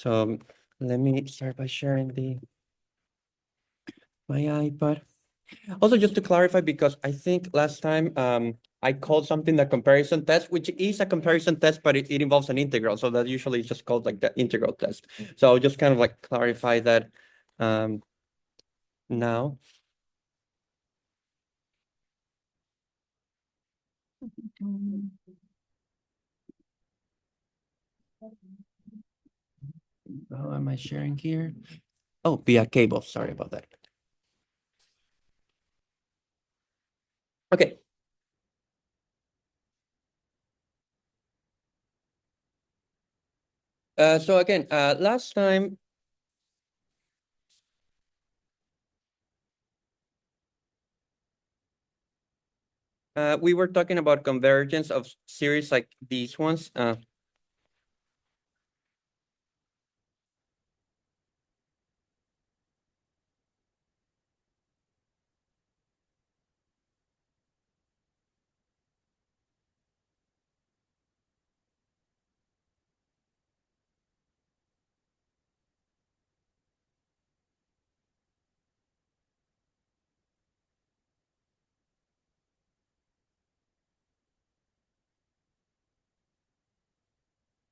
So let me start by sharing my iPad. Also, just to clarify, because I think last time I called something the comparison test, which is a comparison test, but it involves an integral. So that usually is just called like the integral test. So I'll just kind of like clarify that now. How am I sharing here? Oh, via cable. Sorry about that. Okay. So again, last time we were talking about convergence of series like these ones.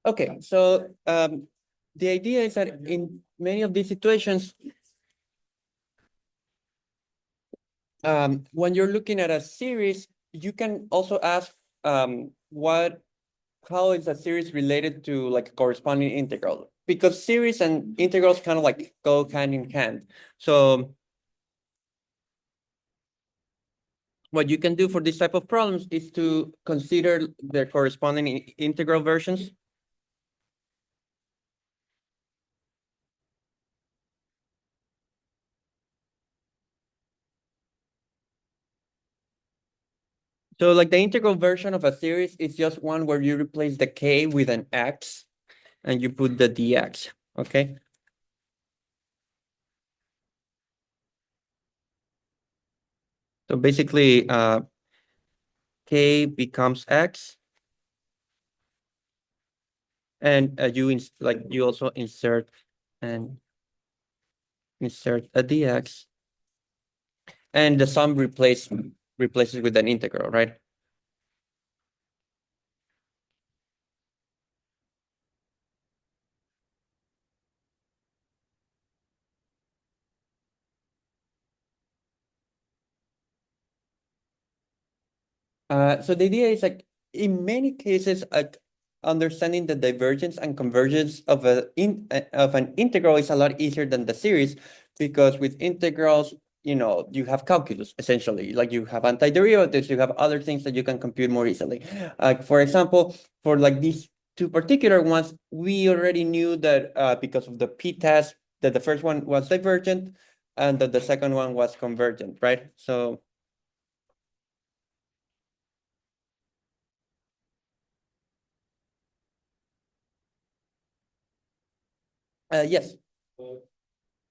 Okay, so the idea is that in many of these situations, when you're looking at a series, you can also ask how is a series related to like a corresponding integral? Because series and integrals kind of like go hand in hand. So what you can do for this type of problems is to consider the corresponding integral versions. So like the integral version of a series is just one where you replace the k with an x and you put the dx, okay? So basically, k becomes x, and you also insert a dx, and the sum replaces with an integral, right? So the idea is like in many cases, understanding the divergence and convergence of an integral is a lot easier than the series, because with integrals, you have calculus essentially. Like you have antiderivatives, you have other things that you can compute more easily. For example, for like these two particular ones, we already knew that because of the p-test, that the first one was divergent and that the second one was convergent, right? So yes.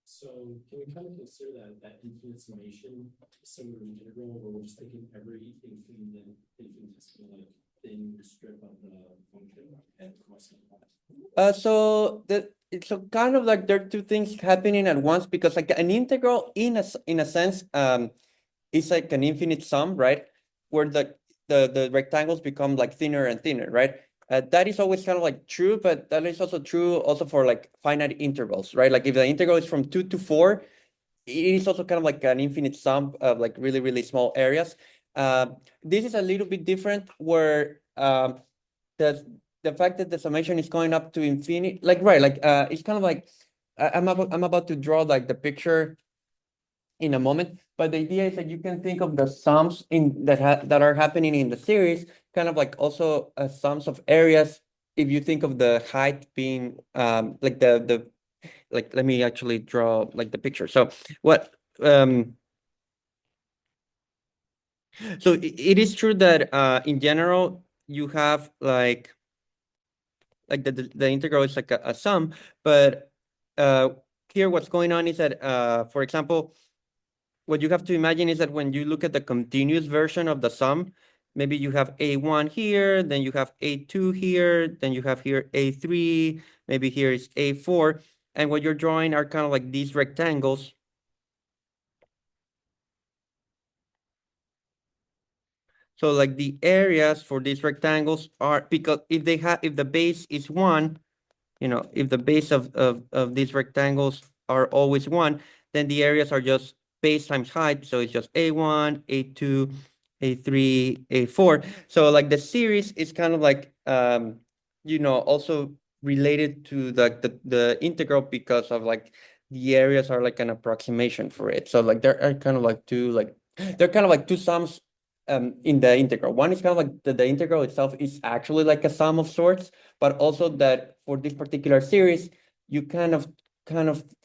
So can we kind of consider that infinite summation similar to integral, where we're just taking every infinitesimal like thing strip of the function and crossing it? So kind of like there are two things happening at once, because like an integral in a sense is like an infinite sum, right? Where the rectangles become like thinner and thinner, right? That is always kind of like true, but that is also true also for like finite intervals, right? Like if the integral is from 2 to 4, it is also kind of like an infinite sum of like really, really small areas. This is a little bit different, where the fact that the summation is going up to infinity, like right, like it's kind of like I'm about to draw like the picture in a moment, but the idea is that you can think of the sums that are happening in the series kind of like also sums of areas, if you think of the height being like the like, let me actually draw like the picture. So what so it is true that in general you have like the integral is like a sum, but here what's going on is that for example, what you have to imagine is that when you look at the continuous version of the sum, maybe you have A1 here, then you have A2 here, then you have here A3, maybe here is A4. And what you're drawing are kind of like these rectangles. So like the areas for these rectangles are, because if the base is 1, if the base of these rectangles are always 1, then the areas are just base times height. So it's just A1, A2, A3, A4. So like the series is kind of like, also related to the integral because of like the areas are like an approximation for it. So like there are kind of like they're kind of like two sums in the integral. One is kind of like the integral itself is actually like a sum of sorts, but also that for this particular series, you kind of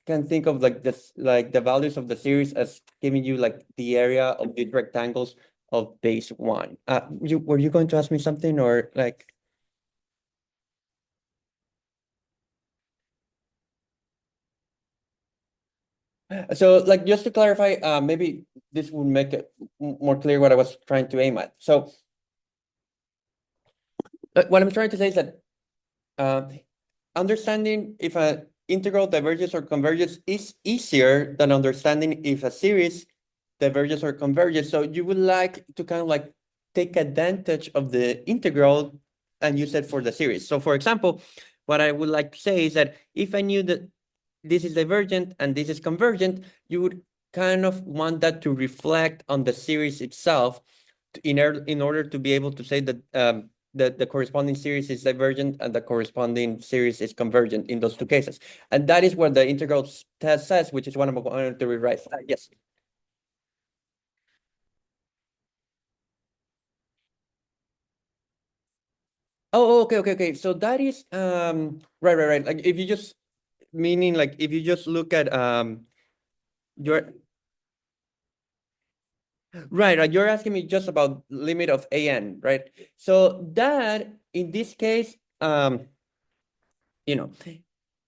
can think of like this, like the values of the series as giving you like the area of these rectangles of base 1. Were you going to ask me something, or like? So like just to clarify, maybe this would make it more clear what I was trying to aim at. So what I'm trying to say is that uh, understanding if an integral diverges or converges is easier than understanding if a series diverges or converges. So you would like to kind of like take advantage of the integral and use it for the series. So for example, what I would like to say is that if I knew that this is divergent and this is convergent, you would kind of want that to reflect on the series itself in order to be able to say that the corresponding series is divergent and the corresponding series is convergent in those two cases. And that is what the integral test says, which is what I'm going to rewrite. Yes. Okay. So that is right. Like if you just meaning like if you just look at your right, you're asking me just about limit of an, right? So that in this case, you know,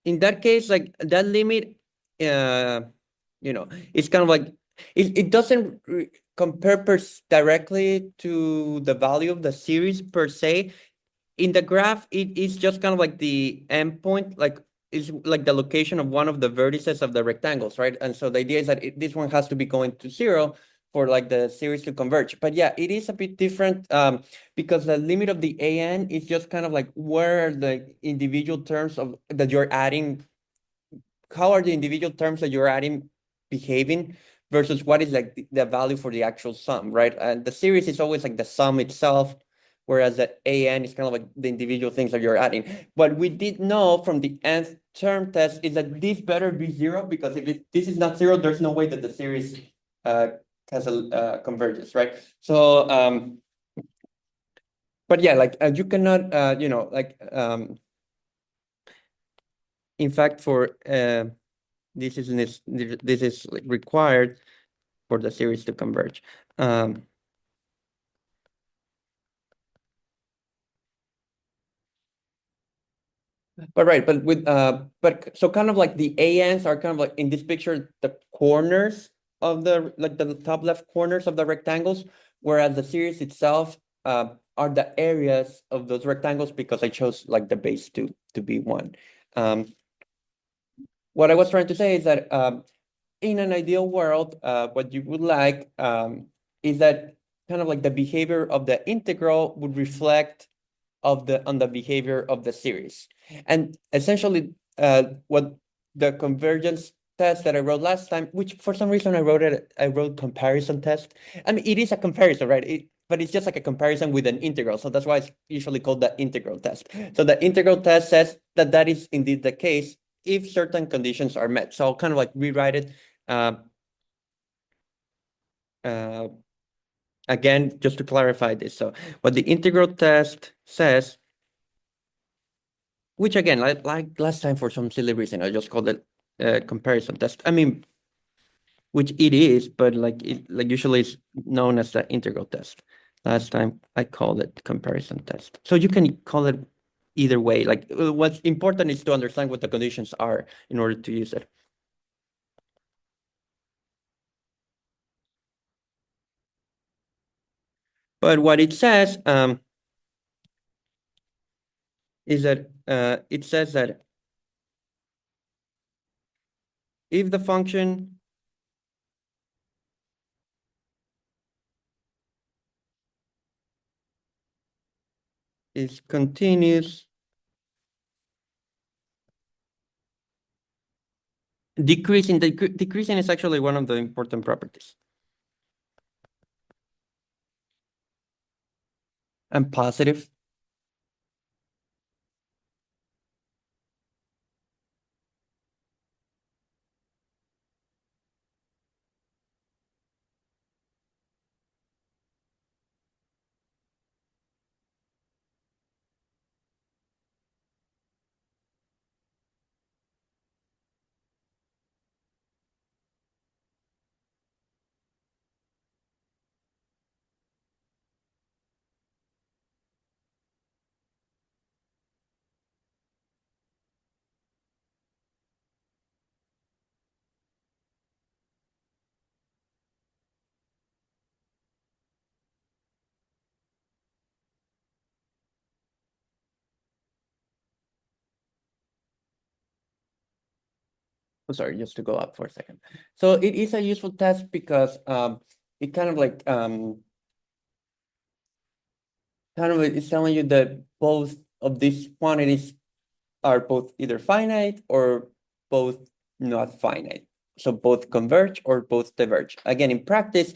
in that case, like that limit, uh, it's kind of like it doesn't compare directly to the value of the series per se. In the graph, it is just kind of like the endpoint, like is like the location of one of the vertices of the rectangles, right? And so the idea is that this one has to be going to 0 for like the series to converge. But yeah, it is a bit different because the limit of the an is just kind of like where are the individual terms of that you're adding, how are the individual terms that you're adding behaving versus what is like the value for the actual sum, right? And the series is always like the sum itself, whereas the an is kind of like the individual things that you're adding. What we did know from the nth term test is that this better be 0, because if this is not 0, there's no way that the series uh, has a converges, right? So, but yeah, like you cannot, in fact, for this is like required for the series to converge. Um, but right, but so kind of like the ANs are kind of like in this picture, the corners of the top left corners of the rectangles, whereas the series itself are the areas of those rectangles because I chose like the base to be 1. Um, what I was trying to say is that in an ideal world, what you would like is that kind of like the behavior of the integral would reflect on the behavior of the series. And essentially, what the convergence test that I wrote last time, which for some reason I wrote comparison test. I mean, it is a comparison, right? But it's just like a comparison with an integral. So that's why it's usually called the integral test. So the integral test says that that is indeed the case if certain conditions are met. So I'll kind of like rewrite it uh, uh, again, just to clarify this. So what the integral test says, which again, like last time for some silly reason, I just called it comparison test. I mean, which it is, but like usually it's known as the integral test. Last time I called it comparison test. So you can call it either way. Like what's important is to understand what the conditions are in order to use it. But what it says is that it says that if the function is continuous, decreasing is actually one of the important properties. And positive. Oh, sorry, just to go up for a second. So it is a useful test because it kind of like it's telling you that both of these quantities are both either finite or both not finite. So both converge or both diverge. Again, in practice,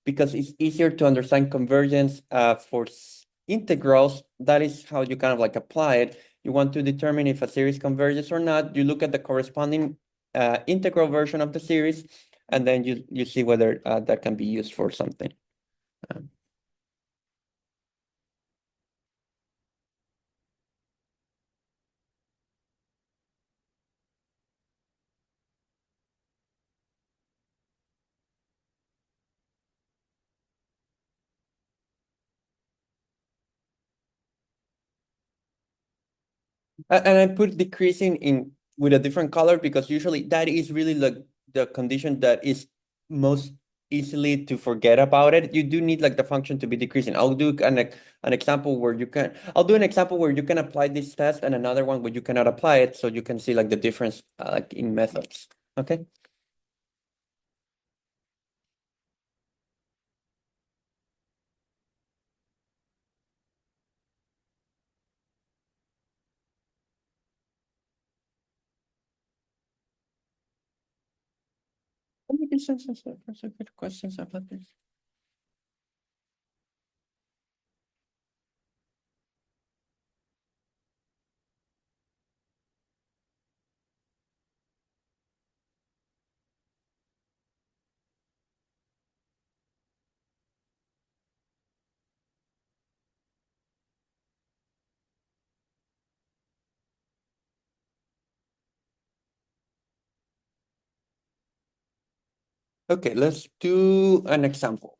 because it's easier to understand convergence for integrals, that is how you kind of like apply it. You want to determine if a series converges or not. You look at the corresponding integral version of the series, and then you see whether that can be used for something. Um, And I put decreasing in with a different color because usually that is really like the condition that is most easily to forget about it. You do need like the function to be decreasing. An example where I'll do an example where you can apply this test and another one where you cannot apply it, so you can see like the difference like in methods. Okay. Let me get some good questions about this. Okay, let's do an example.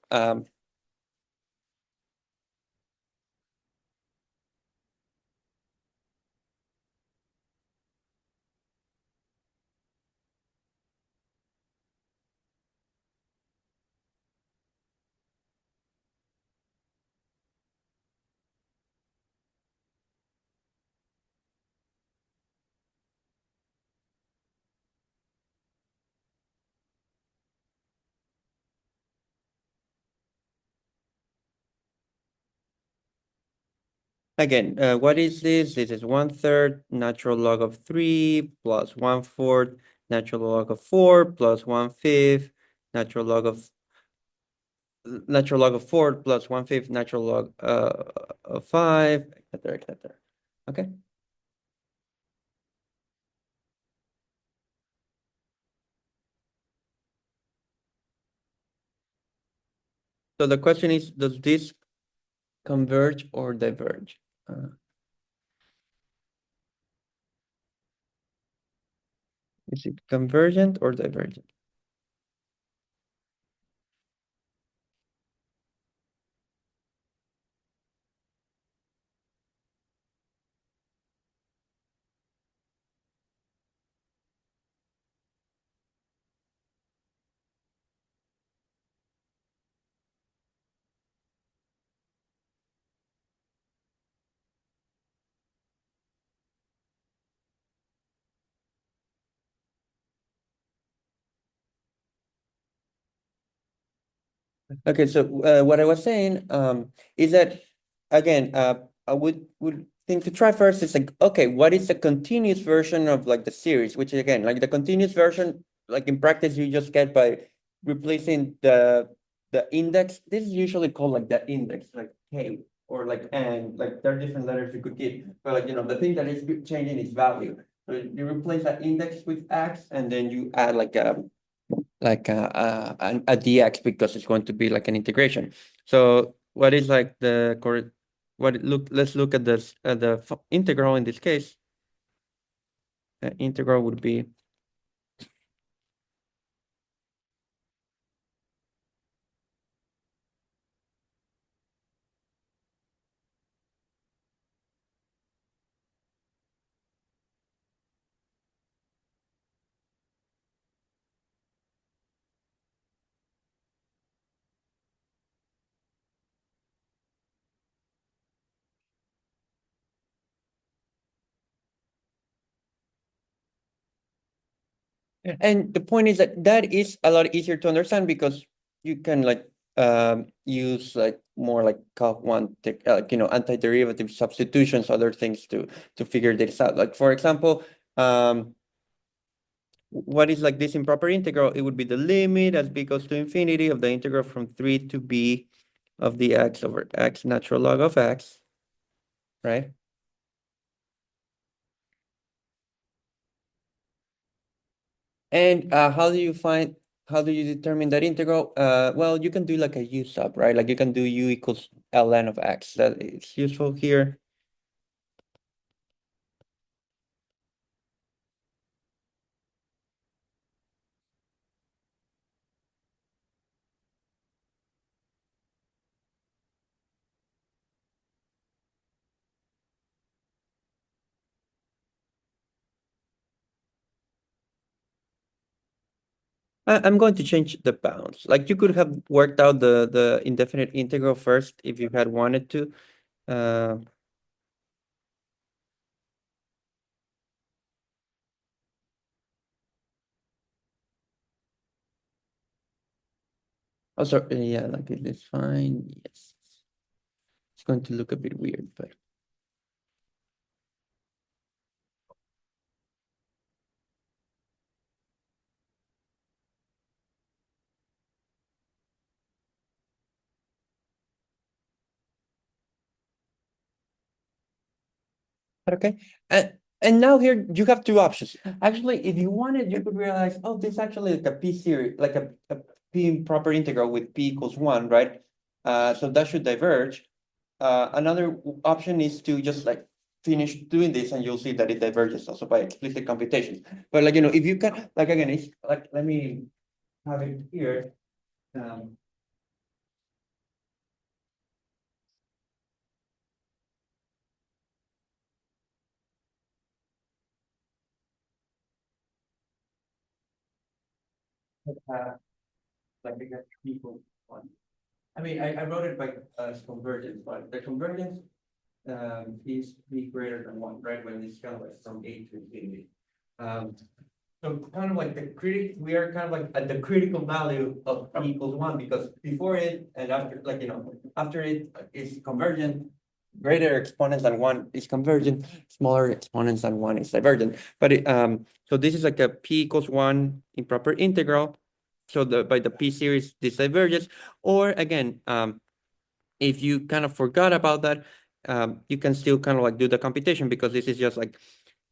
Again, what is this? This is 1/3 natural log of 3 plus 1/4 natural log of 4 plus 1/5 natural log of 4 plus 1/5 natural log of 5, etc., etc. Okay. So the question is, does this converge or diverge? Is it convergent or divergent? Okay, so what I was saying is that again, I would think to try first is like, okay, what is the continuous version of like the series? Which again, like the continuous version, like in practice, you just get by replacing the index. This is usually called like the index, like K or like and like there are different letters you could give, but like the thing that is changing is value. So you replace that index with X, and then you add like a dx because it's going to be like an integration. So what is like the correct let's look at this the integral in this case. The integral would be and the point is that that is a lot easier to understand because you can like use like more like one like antiderivative substitutions, other things to figure this out. Like for example, what is like this improper integral? It would be the limit as b goes to infinity of the integral from 3 to b of the x over x natural log of x, right? And how do you determine that integral? Well, you can do like a u sub, right? Like you can do u equals ln of x. That is useful here. I'm going to change the bounds. Like you could have worked out the indefinite integral first if you had wanted to. Uh, oh, sorry, yeah, like it is fine. Yes, it's going to look a bit weird, but okay. And now here you have two options. Actually, if you wanted, you could realize, oh, this is actually like a P series, like a P proper integral with P equals 1, right? So that should diverge. Another option is to just like finish doing this and you'll see that it diverges also by explicit computations. But like, if you can, like again, it's like, let me have it here. Um, uh, like we got P equals 1. I mean, I wrote it by convergence, but the convergence is be greater than 1, right? When it's kind of like from 8 to infinity. Um, so kind of like we are kind of like at the critical value of p equals 1 because before it and after, like, after it is convergent, greater exponents than 1 is convergent, smaller exponents than 1 is divergent. But so this is like a p equals 1 improper integral. So by the p series, this diverges. Or again, if you kind of forgot about that, you can still kind of like do the computation because this is just like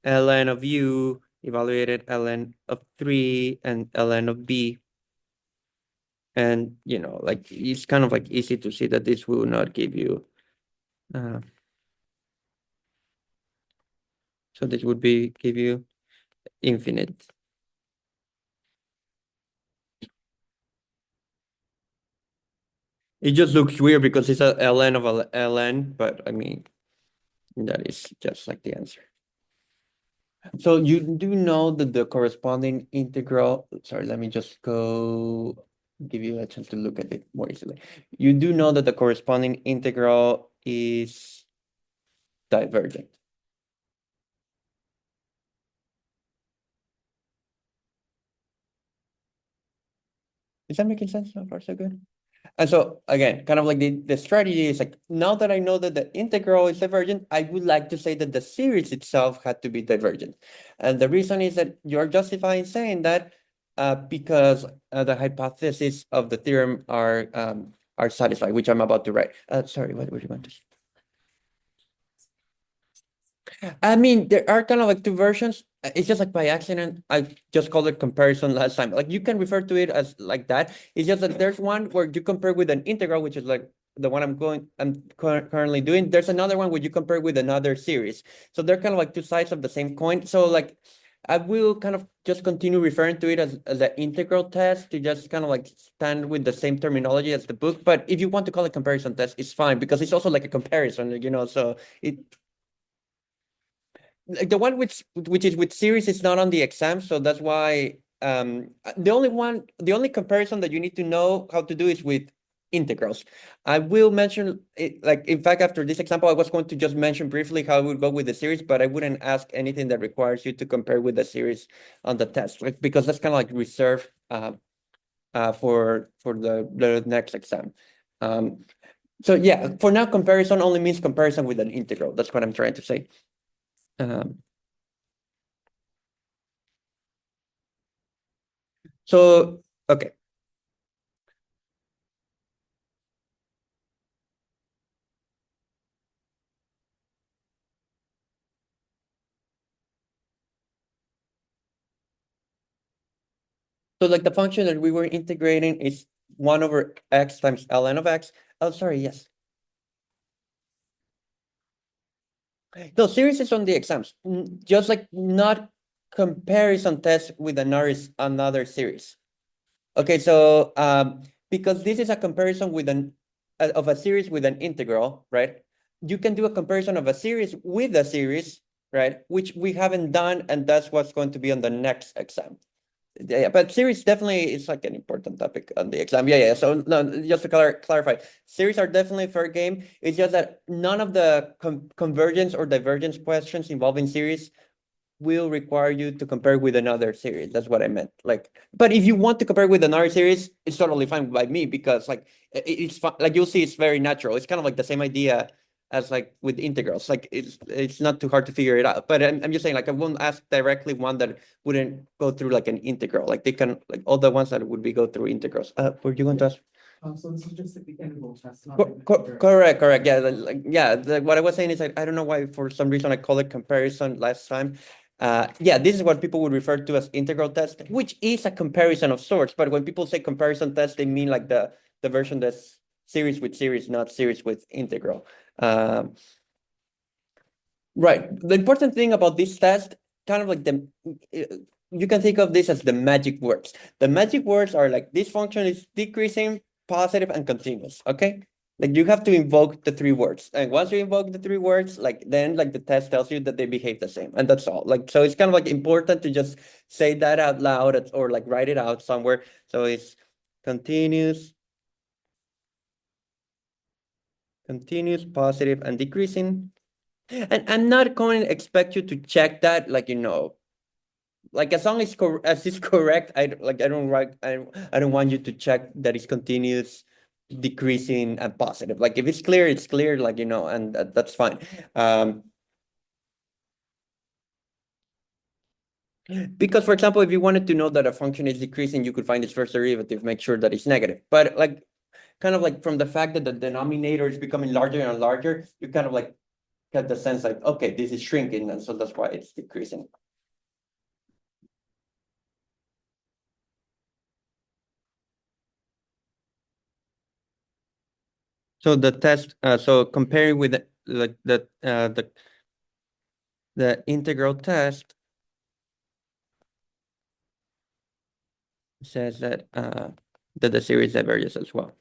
ln of u evaluated ln of 3 and ln of b. And, like it's kind of like easy to see that this will not give you, uh, so this would be give you infinite. It just looks weird because it's a ln of a ln, but I mean, that is just like the answer. So you do know that the corresponding integral, sorry, let me just go give you a chance to look at it more easily. You do know that the corresponding integral is divergent. Is that making sense so far, so good? And so again, kind of like the strategy is like, now that I know that the integral is divergent, I would like to say that the series itself had to be divergent. And the reason is that you're justifying saying that because the hypotheses of the theorem are satisfied, which I'm about to write. Sorry, what were you going to say? I mean, there are kind of like two versions. It's just like by accident, I just called it comparison last time. Like you can refer to it as like that. It's just that there's one where you compare with an integral, which is like the one I'm currently doing. There's another one where you compare with another series. So they're kind of like two sides of the same coin. So like I will kind of just continue referring to it as an integral test to just kind of like stand with the same terminology as the book. But if you want to call it comparison test, it's fine because it's also like a comparison, so it like the one which is with series is not on the exam, so that's why the only comparison that you need to know how to do is with integrals. I will mention it, like in fact after this example I was going to just mention briefly how I would go with the series, but I wouldn't ask anything that requires you to compare with the series on the test, like because that's kind of like reserved for the next exam. So yeah, for now comparison only means comparison with an integral. That's what I'm trying to say. Um, So, okay. So like the function that we were integrating is 1 over x times ln of x. Oh, sorry, yes. No, series is on the exams. Just like not comparison test with another series. Okay, so because this is a comparison with of a series with an integral, right? You can do a comparison of a series with a series, right? Which we haven't done, and that's what's going to be on the next exam. Yeah, but series definitely is like an important topic on the exam. Yeah. So no, just to clarify, series are definitely fair game. It's just that none of the convergence or divergence questions involving series will require you to compare with another series. That's what I meant. Like, but if you want to compare with another series, it's totally fine by me because like it's fun. Like you'll see, it's very natural. It's kind of like the same idea as like with integrals. Like it's not too hard to figure it out. But I'm just saying, like I won't ask directly one that wouldn't go through like an integral. Like they can like all the ones that would be go through integrals. Were you going to ask? So this is just like the integral test, not like the comparison. Correct. Yeah, what I was saying is I don't know why for some reason I called it comparison last time. Yeah, this is what people would refer to as integral test, which is a comparison of sorts. But when people say comparison test, they mean like the version that's series with series, not series with integral. Um, right. The important thing about this test, kind of like you can think of this as the magic words. The magic words are like this function is decreasing, positive, and continuous. Okay. Like you have to invoke the three words. And once you invoke the three words, like then like the test tells you that they behave the same. And that's all. Like so it's kind of like important to just say that out loud or like write it out somewhere. So it's continuous, positive, and decreasing. And I'm not going to expect you to check that, like, like as long as it's correct, I don't write, I don't want you to check that it's continuous, decreasing, and positive. Like if it's clear, it's clear, like, and that's fine. Because for example, if you wanted to know that a function is decreasing, you could find its first derivative, make sure that it's negative. But like, kind of like from the fact that the denominator is becoming larger and larger, you kind of like get the sense like, okay, this is shrinking, and so that's why it's decreasing. So the test, so comparing with the integral test says that the series diverges as well.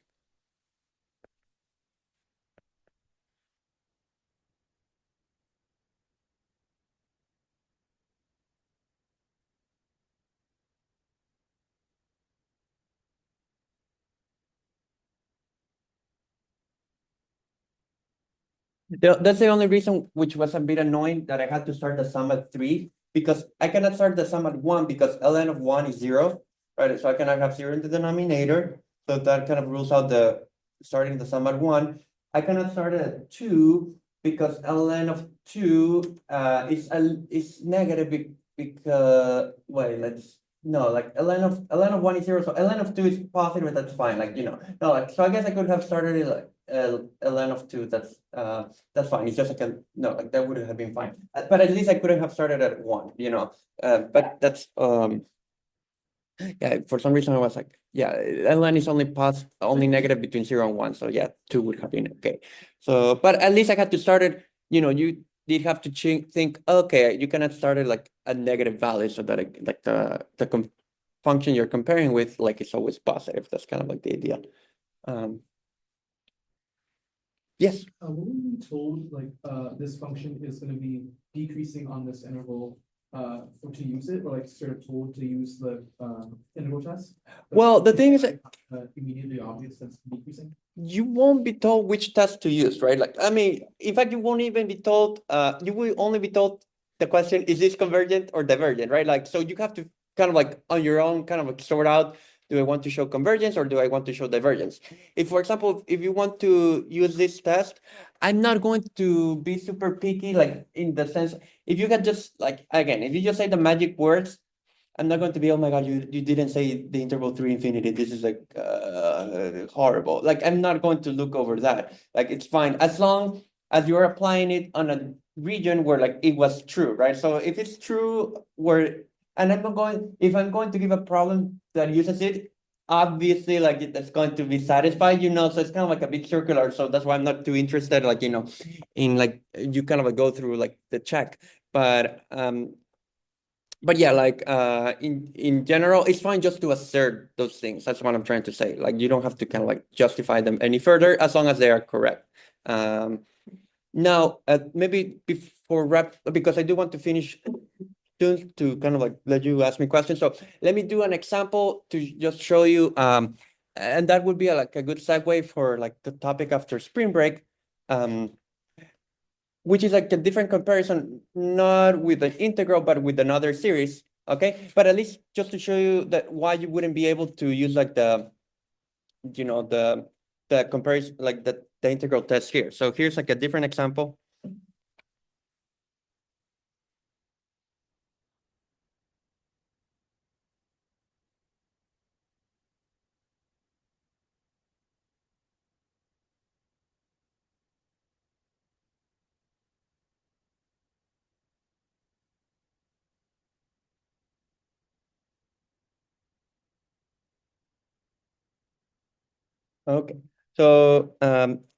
That's the only reason, which was a bit annoying, that I had to start the sum at 3, because I cannot start the sum at 1 because ln of 1 is 0, right? So I cannot have 0 in the denominator. So that kind of rules out starting the sum at one. I cannot start it at two because ln of two is negative because wait, let's no, like ln of one is zero, so ln of two is positive, that's fine, like, no, like, so I guess I could have started it like ln of two, that's fine, it's just like no, like that would have been fine. But at least I couldn't have started at one, but that's yeah, for some reason I was like, yeah, ln is only negative between zero and one, so yeah, two would have been okay. So, but at least I had to start it, you did have to think, okay, you cannot start it like a negative value so that like the function you're comparing with, like, it's always positive. That's kind of like the idea. Yes. When we told like this function is gonna be decreasing on this interval to use it, or like sort of told to use the interval test? Well, the thing is that immediately obvious that's decreasing. you won't be told which test to use, right? Like, I mean, in fact, you won't even be told, you will only be told the question, is this convergent or divergent, right? Like, so you have to kind of like on your own kind of like sort out, do I want to show convergence or do I want to show divergence? If, for example, if you want to use this test, I'm not going to be super picky, like in the sense, if you can just like, again, if you just say the magic words, I'm not going to be, oh my God, you didn't say the interval 3 infinity. This is like horrible. Like, I'm not going to look over that. Like, it's fine as long as you're applying it on a region where like it was true, right? So if it's true where, and if I'm going to give a problem that uses it, obviously like that's going to be satisfied, so it's kind of like a bit circular. So that's why I'm not too interested, like, in like, you kind of like go through like the check. But yeah, like in general, it's fine just to assert those things. That's what I'm trying to say. Like, you don't have to kind of like justify them any further as long as they are correct. Now, maybe before wrap, because I do want to finish soon to kind of like let you ask me questions. So let me do an example to just show you, and that would be like a good segue for like the topic after spring break. Which is like a different comparison, not with an integral, but with another series, okay? But at least just to show you that why you wouldn't be able to use like the comparison, like the integral test here. So here's like a different example. Okay, so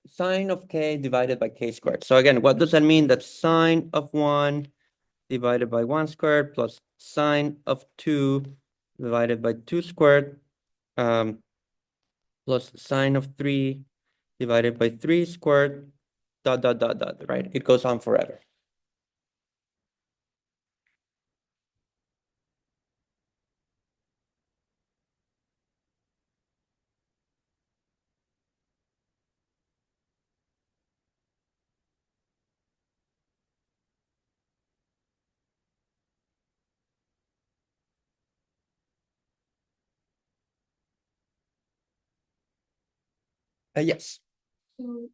sine of k divided by k squared. So again, what does that mean? That sine of 1 divided by 1 squared plus sine of 2 divided by 2 squared plus sine of 3 divided by 3 squared, dot, dot, dot, dot, right? It goes on forever. Yes. So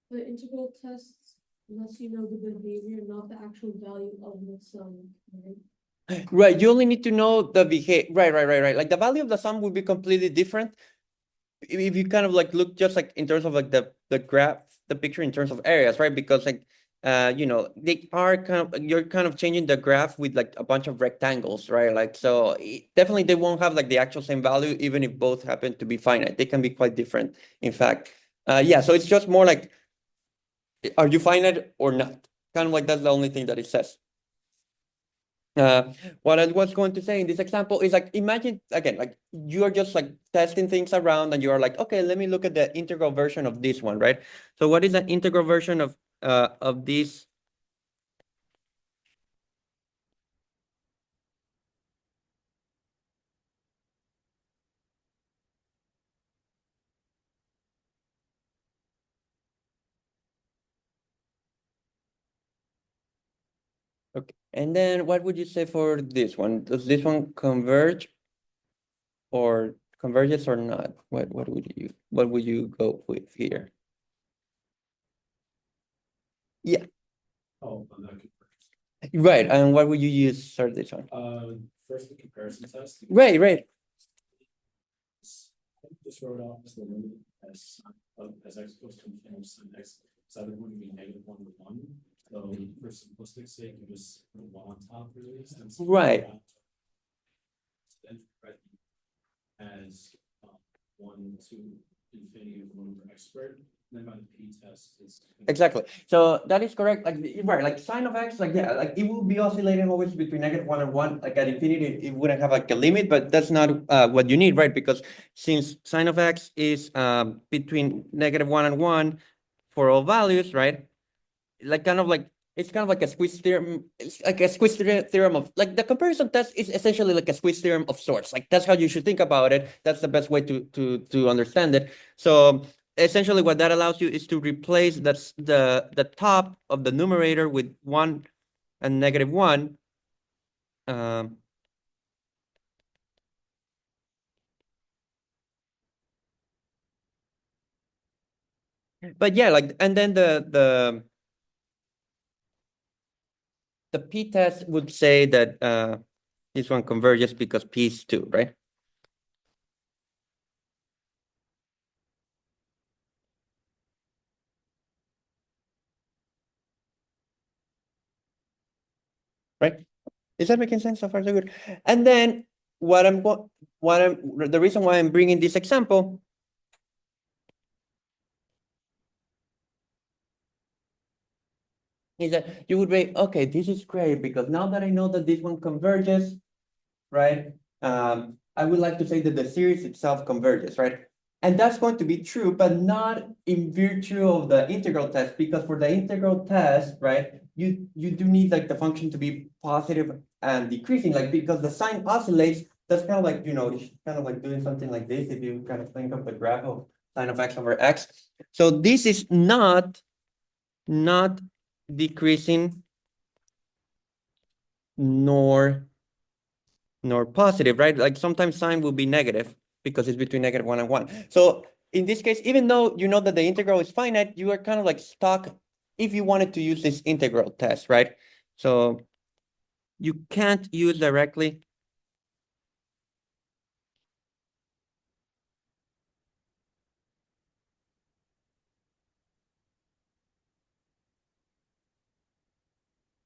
the integral tests lets you know the behavior, not the actual value of the sum, right? Right, you only need to know the behavior. Right. Like the value of the sum would be completely different if you kind of like look just like in terms of like the graph, the picture in terms of areas, right? Because like they are you're kind of changing the graph with like a bunch of rectangles, right? Like, so definitely they won't have like the actual same value, even if both happen to be finite. They can be quite different, in fact. Yeah, so it's just more like, are you finite or not? Kind of like that's the only thing that it says. What I was going to say in this example is like, imagine again, like you are just like testing things around and you are like, okay, let me look at the integral version of this one, right? So what is the integral version of this? Okay, and then what would you say for this one? Does this one converge or converges or not? What would you go with here? Yeah, Oh, on that comparison. right. And what would you use for this one? First the comparison test. Right. Just wrote off as the limit as x goes to infinity of sin x, it's either going to be -1 or 1. So for simplistic sake, you just put 1 on top really. Since Right. Then as 1 to infinity of 1 over x squared, then by the p-test is Exactly. So that is correct. Like right, like sine of x, like yeah, like it will be oscillating always between -1 and 1. Like at infinity, it wouldn't have like a limit, but that's not what you need, right? Because since sine of x is between -1 and 1 for all values, right? Like kind of like it's kind of like a squeeze theorem. It's like a squeeze theorem of like the comparison test is essentially like a squeeze theorem of sorts. Like that's how you should think about it. That's the best way to understand it. So essentially what that allows you is to replace the top of the numerator with 1 and -1. Um, but yeah, like and then the p-test would say that this one converges because p is 2, right? Right? Is that making sense so far so good? And then the reason why I'm bringing this example is that you would be, okay, this is great because now that I know that this one converges, right? I would like to say that the series itself converges, right? And that's going to be true, but not in virtue of the integral test, because for the integral test, right, you do need like the function to be positive and decreasing, like because the sign oscillates, that's kind of like, it's kind of like doing something like this, if you kind of think of the graph of sine of x over x. So this is not decreasing nor positive, right? Like sometimes sign will be negative because it's between -1 and 1. So in this case, even though you know that the integral is finite, you are kind of like stuck if you wanted to use this integral test, right? So you can't use directly.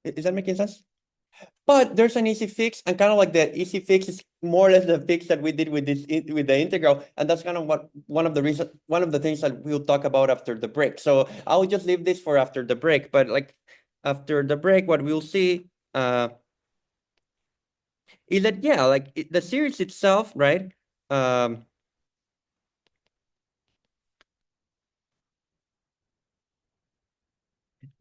Is that making sense? But there's an easy fix, and kind of like the easy fix is more or less the fix that we did with with the integral, and that's kind of what one of the things that we'll talk about after the break. So I'll just leave this for after the break. But like after the break, what we'll see is that yeah, like the series itself, right?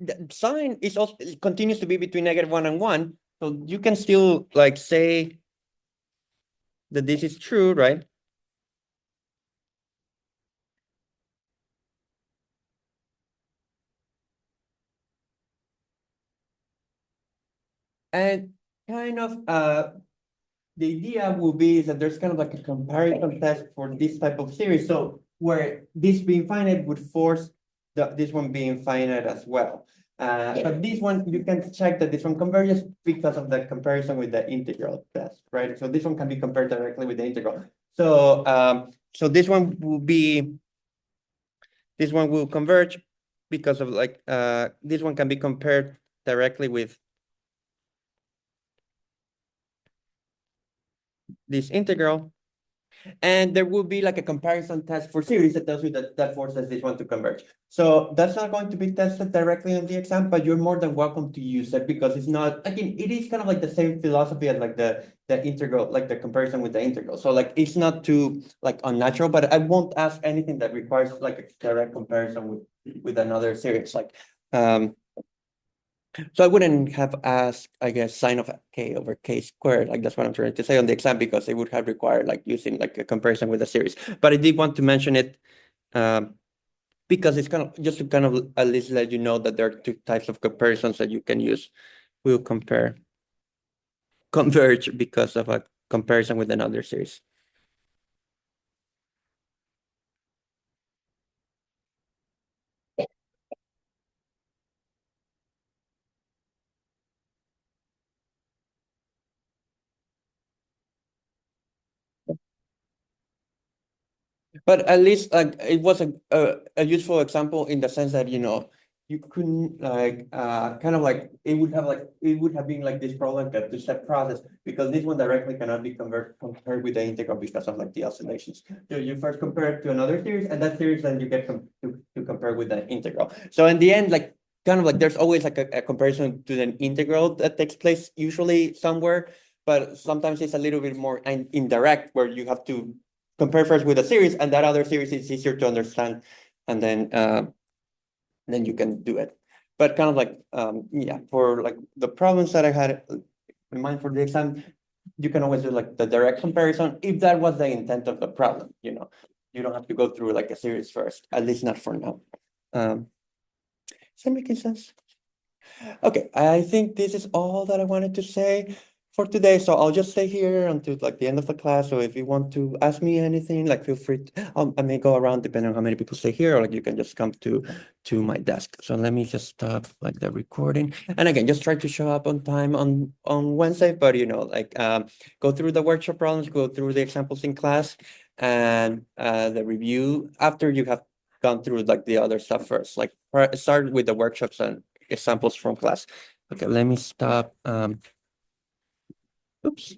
The sign is also it continues to be between -1 and 1, so you can still like say that this is true, right? And kind of the idea will be is that there's kind of like a comparison test for this type of series. So where this being finite would force this one being finite as well. But this one, you can check that this one converges because of the comparison with the integral test, right? So this one can be compared directly with the integral. So so this one will converge because of like this one can be compared directly with this integral. And there will be like a comparison test for series that tells you that forces this one to converge. So that's not going to be tested directly on the exam, but you're more than welcome to use it because it's not, again, it is kind of like the same philosophy as like the integral, like the comparison with the integral. So like it's not too like unnatural, but I won't ask anything that requires like a direct comparison with another series. Like so I wouldn't have asked, I guess, sine of k over k squared. Like that's what I'm trying to say on the exam because it would have required like using like a comparison with a series. But I did want to mention it because it's kind of just to kind of at least let you know that there are two types of comparisons that you can use. We'll converge because of a comparison with another series. But at least like it was a useful example in the sense that, you couldn't like kind of like it would have been like this problem that two-step process, because this one directly cannot be compared with the integral because of like the oscillations. So you first compare it to another series, and that series then you get to compare with the integral. So in the end, like kind of like there's always like a comparison to an integral that takes place usually somewhere, but sometimes it's a little bit more indirect, where you have to compare first with a series, and that other series is easier to understand, and then you can do it. But kind of like, yeah, for like the problems that I had in mind for the exam, you can always do like the direct comparison if that was the intent of the problem, You don't have to go through like a series first, at least not for now. Is that making sense? Okay, I think this is all that I wanted to say for today. So I'll just stay here until like the end of the class. So if you want to ask me anything, like feel free. I may go around depending on how many people stay here, or like you can just come to my desk. So let me just stop like the recording. And again, just try to show up on time on Wednesday. But like go through the workshop problems, go through the examples in class, and the review after you have gone through like the other stuff first. Like start with the workshops and examples from class. Okay, let me stop. Oops.